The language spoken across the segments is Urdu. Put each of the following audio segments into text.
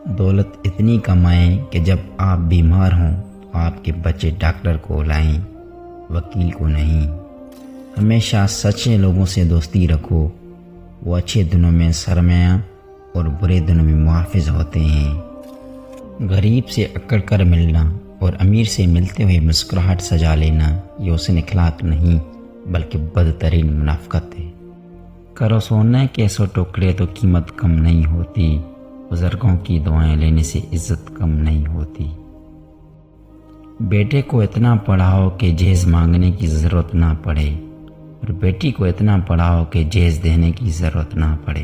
دولت اتنی کمائیں کہ جب آپ بیمار ہوں تو آپ کے بچے ڈاکٹر کو لائیں، وکیل کو نہیں۔ ہمیشہ سچے لوگوں سے دوستی رکھو، وہ اچھے دنوں میں سرمایہ اور برے دنوں میں محافظ ہوتے ہیں۔ غریب سے اکڑ کر ملنا اور امیر سے ملتے ہوئے مسکراہٹ سجا لینا یہ حسن اخلاق نہیں بلکہ بدترین منافقت ہے۔ کرو سونے کے 100 ٹکڑے تو قیمت کم نہیں ہوتی، بزرگوں کی دعائیں لینے سے عزت کم نہیں ہوتی۔ بیٹے کو اتنا پڑھاؤ کہ جہیز مانگنے کی ضرورت نہ پڑے، اور بیٹی کو اتنا پڑھاؤ کہ جہیز دینے کی ضرورت نہ پڑے۔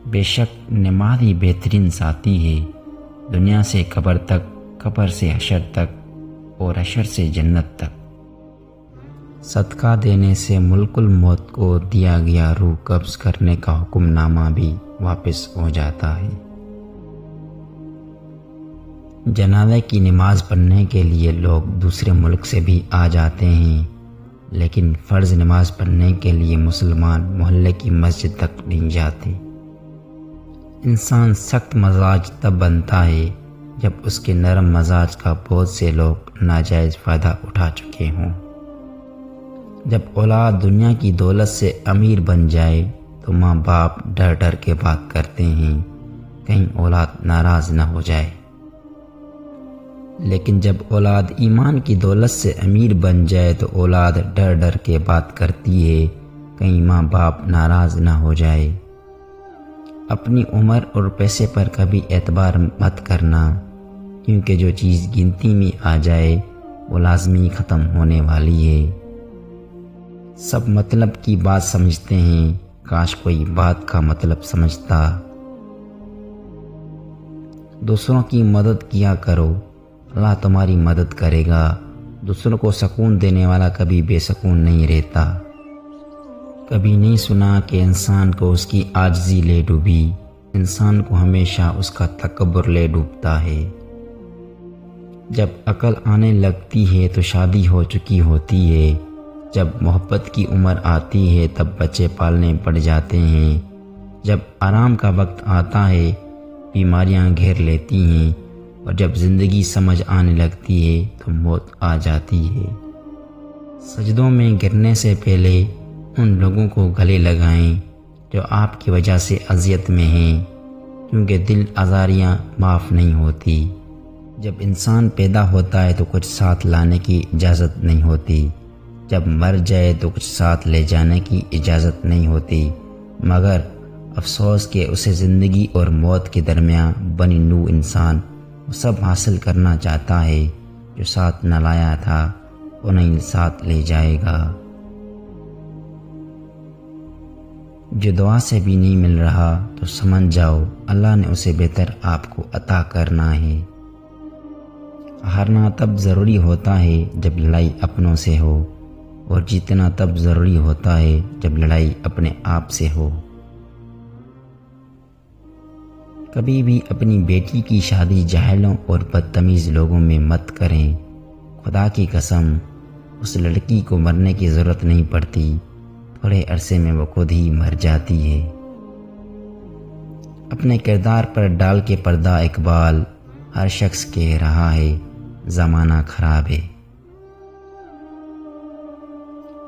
بے شک نماز ہی بہترین ساتھی ہے، دنیا سے قبر تک، قبر سے حشر تک، اور حشر سے جنت تک۔ صدقہ دینے سے ملک الموت کو دیا گیا روح قبض کرنے کا حکم نامہ بھی واپس ہو جاتا ہے۔ جنازے کی نماز پڑھنے کے لیے لوگ دوسرے ملک سے بھی آ جاتے ہیں، لیکن فرض نماز پڑھنے کے لیے مسلمان محلے کی مسجد تک نہیں جاتے۔ انسان سخت مزاج تب بنتا ہے جب اس کے نرم مزاج کا بہت سے لوگ ناجائز فائدہ اٹھا چکے ہوں۔ جب اولاد دنیا کی دولت سے امیر بن جائے تو ماں باپ ڈر ڈر کے بات کرتے ہیں کہیں اولاد ناراض نہ ہو جائے، لیکن جب اولاد ایمان کی دولت سے امیر بن جائے تو اولاد ڈر ڈر کے بات کرتی ہے کہیں ماں باپ ناراض نہ ہو جائے۔ اپنی عمر اور پیسے پر کبھی اعتبار مت کرنا، کیونکہ جو چیز گنتی میں آ جائے وہ لازمی ختم ہونے والی ہے۔ سب مطلب کی بات سمجھتے ہیں، کاش کوئی بات کا مطلب سمجھتا۔ دوسروں کی مدد کیا کرو، اللہ تمہاری مدد کرے گا۔ دوسروں کو سکون دینے والا کبھی بے سکون نہیں رہتا۔ کبھی نہیں سنا کہ انسان کو اس کی عاجزی لے ڈوبی، انسان کو ہمیشہ اس کا تکبر لے ڈوبتا ہے۔ جب عقل آنے لگتی ہے تو شادی ہو چکی ہوتی ہے، جب محبت کی عمر آتی ہے تب بچے پالنے پڑ جاتے ہیں، جب آرام کا وقت آتا ہے بیماریاں گھیر لیتی ہیں، اور جب زندگی سمجھ آنے لگتی ہے تو موت آ جاتی ہے۔ سجدوں میں گرنے سے پہلے ان لوگوں کو گلے لگائیں جو آپ کی وجہ سے اذیت میں ہیں، کیونکہ دل آزاریاں معاف نہیں ہوتی۔ جب انسان پیدا ہوتا ہے تو کچھ ساتھ لانے کی اجازت نہیں ہوتی، جب مر جائے تو کچھ ساتھ لے جانے کی اجازت نہیں ہوتی، مگر افسوس کہ اسے زندگی اور موت کے درمیان بنی نوع انسان وہ سب حاصل کرنا چاہتا ہے جو ساتھ نہ لایا تھا وہ نہیں ساتھ لے جائے گا۔ جو دعا سے بھی نہیں مل رہا تو سمجھ جاؤ اللہ نے اسے بہتر آپ کو عطا کرنا ہے۔ ہارنا تب ضروری ہوتا ہے جب لڑائی اپنوں سے ہو، اور جیتنا تب ضروری ہوتا ہے جب لڑائی اپنے آپ سے ہو۔ کبھی بھی اپنی بیٹی کی شادی جاہلوں اور بدتمیز لوگوں میں مت کریں، خدا کی قسم اس لڑکی کو مرنے کی ضرورت نہیں پڑتی، تھوڑے عرصے میں وہ خود ہی مر جاتی ہے۔ اپنے کردار پر ڈال کے پردہ اقبال، ہر شخص کہہ رہا ہے زمانہ خراب ہے۔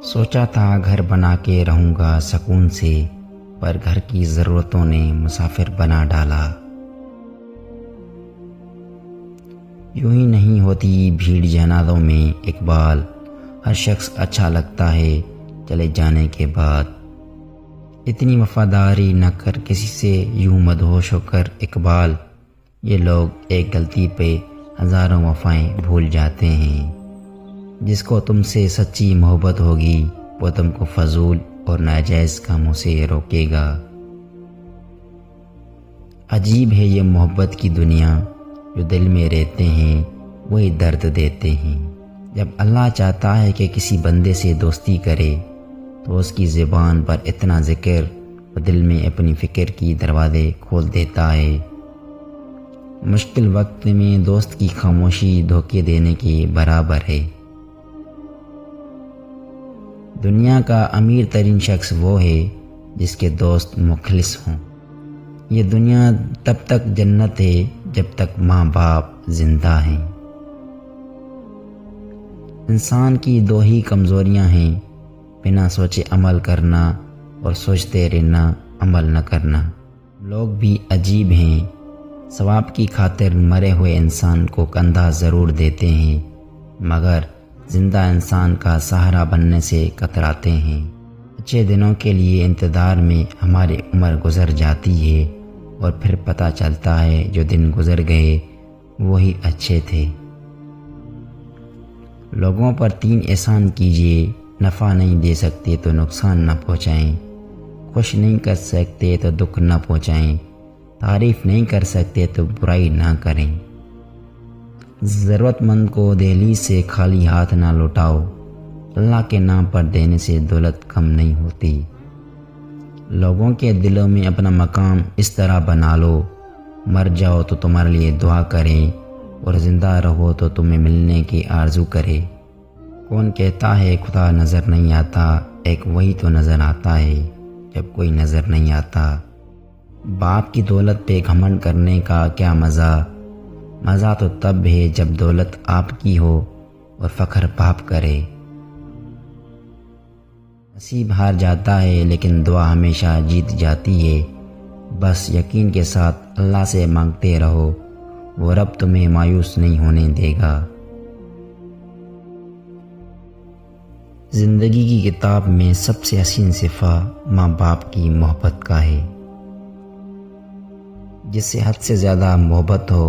سوچا تھا گھر بنا کے رہوں گا سکون سے، پر گھر کی ضرورتوں نے مسافر بنا ڈالا۔ یوں ہی نہیں ہوتی بھیڑ جنازوں میں اقبال، ہر شخص اچھا لگتا ہے چلے جانے کے بعد۔ اتنی وفاداری نہ کر کسی سے یوں مدہوش ہو کر اقبال، یہ لوگ ایک غلطی پہ ہزاروں وفائیں بھول جاتے ہیں۔ جس کو تم سے سچی محبت ہوگی وہ تم کو فضول اور ناجائز کاموں سے روکے گا۔ عجیب ہے یہ محبت کی دنیا، جو دل میں رہتے ہیں وہی درد دیتے ہیں۔ جب اللہ چاہتا ہے کہ کسی بندے سے دوستی کرے تو اس کی زبان پر اتنا ذکر اور دل میں اپنی فکر کی دروازے کھول دیتا ہے۔ مشکل وقت میں دوست کی خاموشی دھوکے دینے کے برابر ہے۔ دنیا کا امیر ترین شخص وہ ہے جس کے دوست مخلص ہوں۔ یہ دنیا تب تک جنت ہے جب تک ماں باپ زندہ ہیں۔ انسان کی دو ہی کمزوریاں ہیں، بنا سوچے عمل کرنا اور سوچتے رہنا عمل نہ کرنا۔ لوگ بھی عجیب ہیں، ثواب کی خاطر مرے ہوئے انسان کو کندھا ضرور دیتے ہیں، مگر زندہ انسان کا سہارا بننے سے کتراتے ہیں۔ اچھے دنوں کے لیے انتظار میں ہماری عمر گزر جاتی ہے اور پھر پتہ چلتا ہے جو دن گزر گئے وہی اچھے تھے۔ لوگوں پر 3 احسان کیجیے، نفع نہیں دے سکتے تو نقصان نہ پہنچائیں، خوش نہیں کر سکتے تو دکھ نہ پہنچائیں، تعریف نہیں کر سکتے تو برائی نہ کریں۔ ضرورت مند کو دہلیز سے خالی ہاتھ نہ لوٹاؤ، اللہ کے نام پر دینے سے دولت کم نہیں ہوتی۔ لوگوں کے دلوں میں اپنا مقام اس طرح بنا لو، مر جاؤ تو تمہارے لیے دعا کریں اور زندہ رہو تو تمہیں ملنے کی آرزو کرے۔ کون کہتا ہے خدا نظر نہیں آتا، ایک وہی تو نظر آتا ہے جب کوئی نظر نہیں آتا۔ باپ کی دولت پہ گھمنڈ کرنے کا کیا مزہ؟ مزہ تو تب ہے جب دولت آپ کی ہو اور فخر باپ کرے۔ نصیب ہار جاتا ہے لیکن دعا ہمیشہ جیت جاتی ہے، بس یقین کے ساتھ اللہ سے مانگتے رہو، وہ رب تمہیں مایوس نہیں ہونے دے گا۔ زندگی کی کتاب میں سب سے حسین صفحہ ماں باپ کی محبت کا ہے۔ جس سے حد سے زیادہ محبت ہو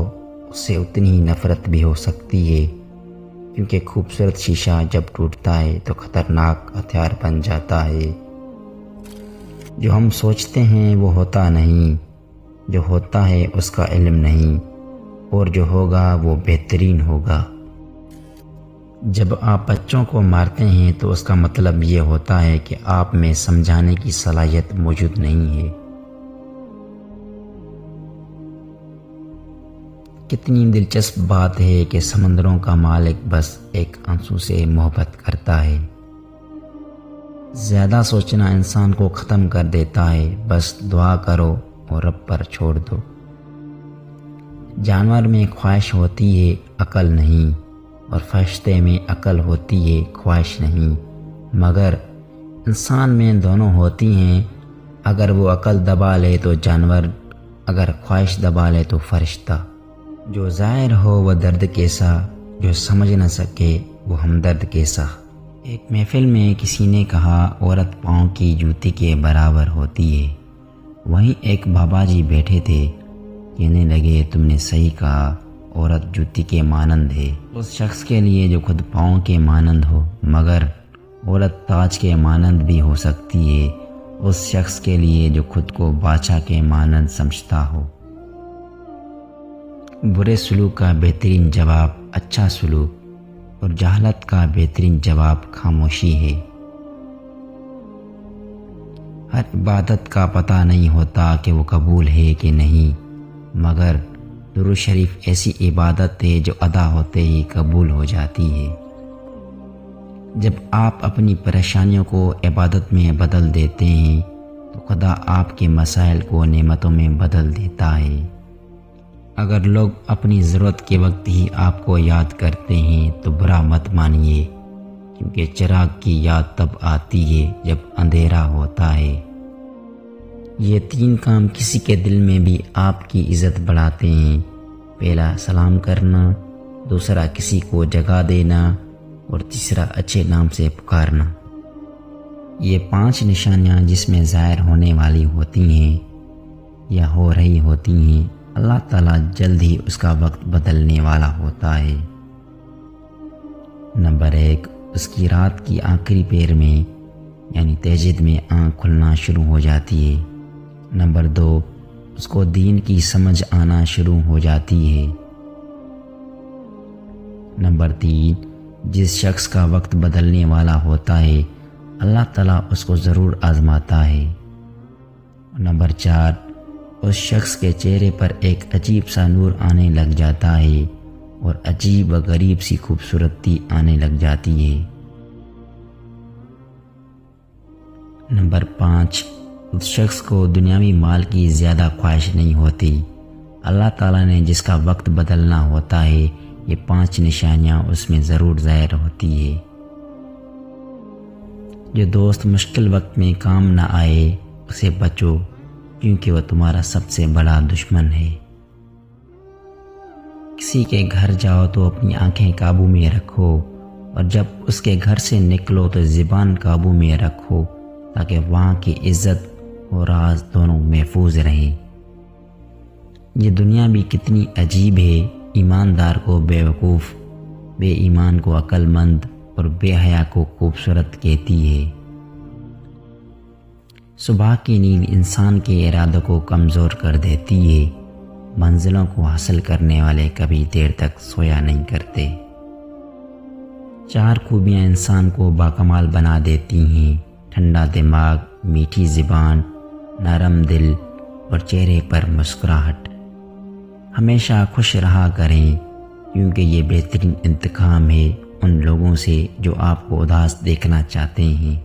اس سے اتنی ہی نفرت بھی ہو سکتی ہے، کیونکہ خوبصورت شیشہ جب ٹوٹتا ہے تو خطرناک ہتھیار بن جاتا ہے۔ جو ہم سوچتے ہیں وہ ہوتا نہیں، جو ہوتا ہے اس کا علم نہیں، اور جو ہوگا وہ بہترین ہوگا۔ جب آپ بچوں کو مارتے ہیں تو اس کا مطلب یہ ہوتا ہے کہ آپ میں سمجھانے کی صلاحیت موجود نہیں ہے۔ کتنی دلچسپ بات ہے کہ سمندروں کا مالک بس ایک آنسو سے محبت کرتا ہے۔ زیادہ سوچنا انسان کو ختم کر دیتا ہے، بس دعا کرو اور رب پر چھوڑ دو۔ جانور میں خواہش ہوتی ہے، عقل نہیں، اور فرشتے میں عقل ہوتی ہے، خواہش نہیں، مگر انسان میں دونوں ہوتی ہیں۔ اگر وہ عقل دبا لے تو جانور، اگر خواہش دبا لے تو فرشتہ۔ جو ظاہر ہو وہ درد کیسا، جو سمجھ نہ سکے وہ ہمدرد کیسا۔ ایک محفل میں کسی نے کہا عورت پاؤں کی جوتی کے برابر ہوتی ہے۔ وہیں ایک بابا جی بیٹھے تھے، کہنے لگے تم نے صحیح کہا، عورت جوتی کے مانند ہے اس شخص کے لیے جو خود پاؤں کے مانند ہو، مگر عورت تاج کے مانند بھی ہو سکتی ہے اس شخص کے لیے جو خود کو بادشاہ کے مانند سمجھتا ہو۔ برے سلوک کا بہترین جواب اچھا سلوک، اور جہالت کا بہترین جواب خاموشی ہے۔ ہر عبادت کا پتہ نہیں ہوتا کہ وہ قبول ہے کہ نہیں، مگر درود شریف ایسی عبادت ہے جو ادا ہوتے ہی قبول ہو جاتی ہے۔ جب آپ اپنی پریشانیوں کو عبادت میں بدل دیتے ہیں تو خدا آپ کے مسائل کو نعمتوں میں بدل دیتا ہے۔ اگر لوگ اپنی ضرورت کے وقت ہی آپ کو یاد کرتے ہیں تو برا مت مانیے، کیونکہ چراغ کی یاد تب آتی ہے جب اندھیرا ہوتا ہے۔ یہ 3 کام کسی کے دل میں بھی آپ کی عزت بڑھاتے ہیں۔ پہلا سلام کرنا، دوسرا کسی کو جگہ دینا، اور تیسرا اچھے نام سے پکارنا۔ یہ 5 نشانیاں جس میں ظاہر ہونے والی ہوتی ہیں یا ہو رہی ہوتی ہیں، اللہ تعالیٰ جلد ہی اس کا وقت بدلنے والا ہوتا ہے۔ نمبر 1، اس کی رات کی آخری پہر میں یعنی تہجد میں آنکھ کھلنا شروع ہو جاتی ہے۔ نمبر 2، اس کو دین کی سمجھ آنا شروع ہو جاتی ہے۔ نمبر 3، جس شخص کا وقت بدلنے والا ہوتا ہے اللہ تعالیٰ اس کو ضرور آزماتا ہے۔ نمبر 4، اس شخص کے چہرے پر ایک عجیب سا نور آنے لگ جاتا ہے اور عجیب و غریب سی خوبصورتی آنے لگ جاتی ہے۔ نمبر 5، اس شخص کو دنیاوی مال کی زیادہ خواہش نہیں ہوتی۔ اللہ تعالیٰ نے جس کا وقت بدلنا ہوتا ہے، یہ 5 نشانیاں اس میں ضرور ظاہر ہوتی ہے۔ جو دوست مشکل وقت میں کام نہ آئے اسے بچو، کیونکہ وہ تمہارا سب سے بڑا دشمن ہے۔ کسی کے گھر جاؤ تو اپنی آنکھیں قابو میں رکھو، اور جب اس کے گھر سے نکلو تو زبان قابو میں رکھو، تاکہ وہاں کی عزت اور راز دونوں محفوظ رہیں۔ یہ دنیا بھی کتنی عجیب ہے، ایماندار کو بیوقوف، بے ایمان کو عقل مند اور بے حیا کو خوبصورت کہتی ہے۔ صبح کی نیند انسان کے ارادوں کو کمزور کر دیتی ہے۔ منزلوں کو حاصل کرنے والے کبھی دیر تک سویا نہیں کرتے۔ 4 خوبیاں انسان کو باکمال بنا دیتی ہیں: ٹھنڈا دماغ، میٹھی زبان، نرم دل اور چہرے پر مسکراہٹ۔ ہمیشہ خوش رہا کریں، کیونکہ یہ بہترین انتقام ہے ان لوگوں سے جو آپ کو اداس دیکھنا چاہتے ہیں۔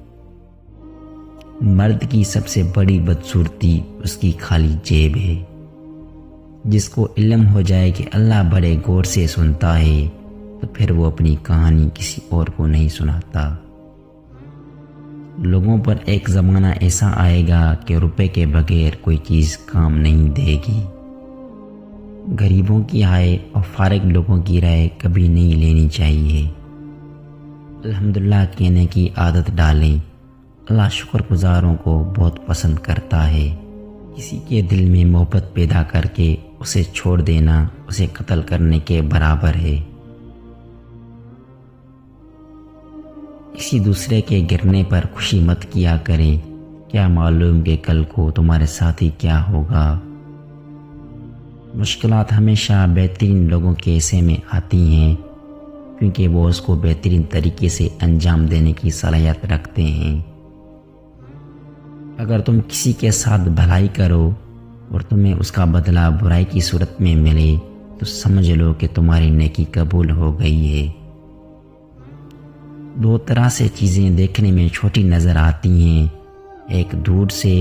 مرد کی سب سے بڑی بدصورتی اس کی خالی جیب ہے۔ جس کو علم ہو جائے کہ اللہ بڑے غور سے سنتا ہے تو پھر وہ اپنی کہانی کسی اور کو نہیں سناتا۔ لوگوں پر ایک زمانہ ایسا آئے گا کہ روپے کے بغیر کوئی چیز کام نہیں دے گی۔ غریبوں کی رائے اور فارغ لوگوں کی رائے کبھی نہیں لینی چاہیے۔ الحمدللہ کہنے کی عادت ڈالیں۔ اللہ شکر گزاروں کو بہت پسند کرتا ہے۔ کسی کے دل میں محبت پیدا کر کے اسے چھوڑ دینا اسے قتل کرنے کے برابر ہے۔ کسی دوسرے کے گرنے پر خوشی مت کیا کریں، کیا معلوم کہ کل کو تمہارے ساتھ ہی کیا ہوگا۔ مشکلات ہمیشہ بہترین لوگوں کے حصے میں آتی ہیں، کیونکہ وہ اس کو بہترین طریقے سے انجام دینے کی صلاحیت رکھتے ہیں۔ اگر تم کسی کے ساتھ بھلائی کرو اور تمہیں اس کا بدلہ برائی کی صورت میں ملے تو سمجھ لو کہ تمہاری نیکی قبول ہو گئی ہے۔ 2 طرح سے چیزیں دیکھنے میں چھوٹی نظر آتی ہیں، ایک دور سے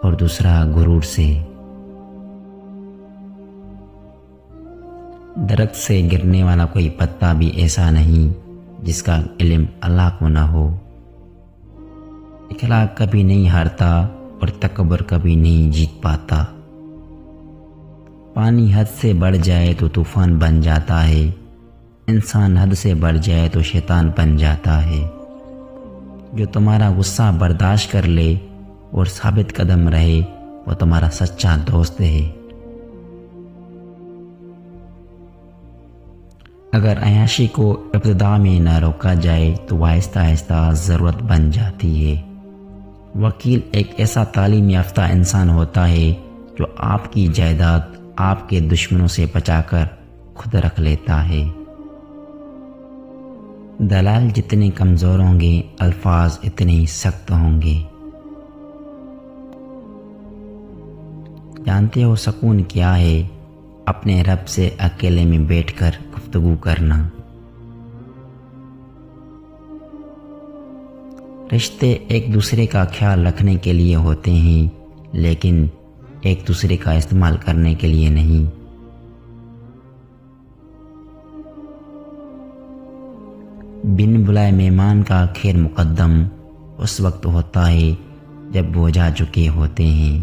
اور دوسرا غرور سے۔ درخت سے گرنے والا کوئی پتا بھی ایسا نہیں جس کا علم اللہ کو نہ ہو۔ اخلاق کبھی نہیں ہارتا اور تکبر کبھی نہیں جیت پاتا۔ پانی حد سے بڑھ جائے تو طوفان بن جاتا ہے، انسان حد سے بڑھ جائے تو شیطان بن جاتا ہے۔ جو تمہارا غصہ برداشت کر لے اور ثابت قدم رہے وہ تمہارا سچا دوست ہے۔ اگر عیاشی کو ابتدا میں نہ روکا جائے تو آہستہ آہستہ ضرورت بن جاتی ہے۔ وکیل ایک ایسا تعلیم یافتہ انسان ہوتا ہے جو آپ کی جائیداد آپ کے دشمنوں سے بچا کر خود رکھ لیتا ہے۔ دلال جتنے کمزور ہوں گے الفاظ اتنے ہی سخت ہوں گے۔ جانتے ہو سکون کیا ہے؟ اپنے رب سے اکیلے میں بیٹھ کر گفتگو کرنا۔ رشتے ایک دوسرے کا خیال رکھنے کے لیے ہوتے ہیں، لیکن ایک دوسرے کا استعمال کرنے کے لیے نہیں۔ بن بلائے مہمان کا خیر مقدم اس وقت ہوتا ہے جب وہ جا چکے ہوتے ہیں۔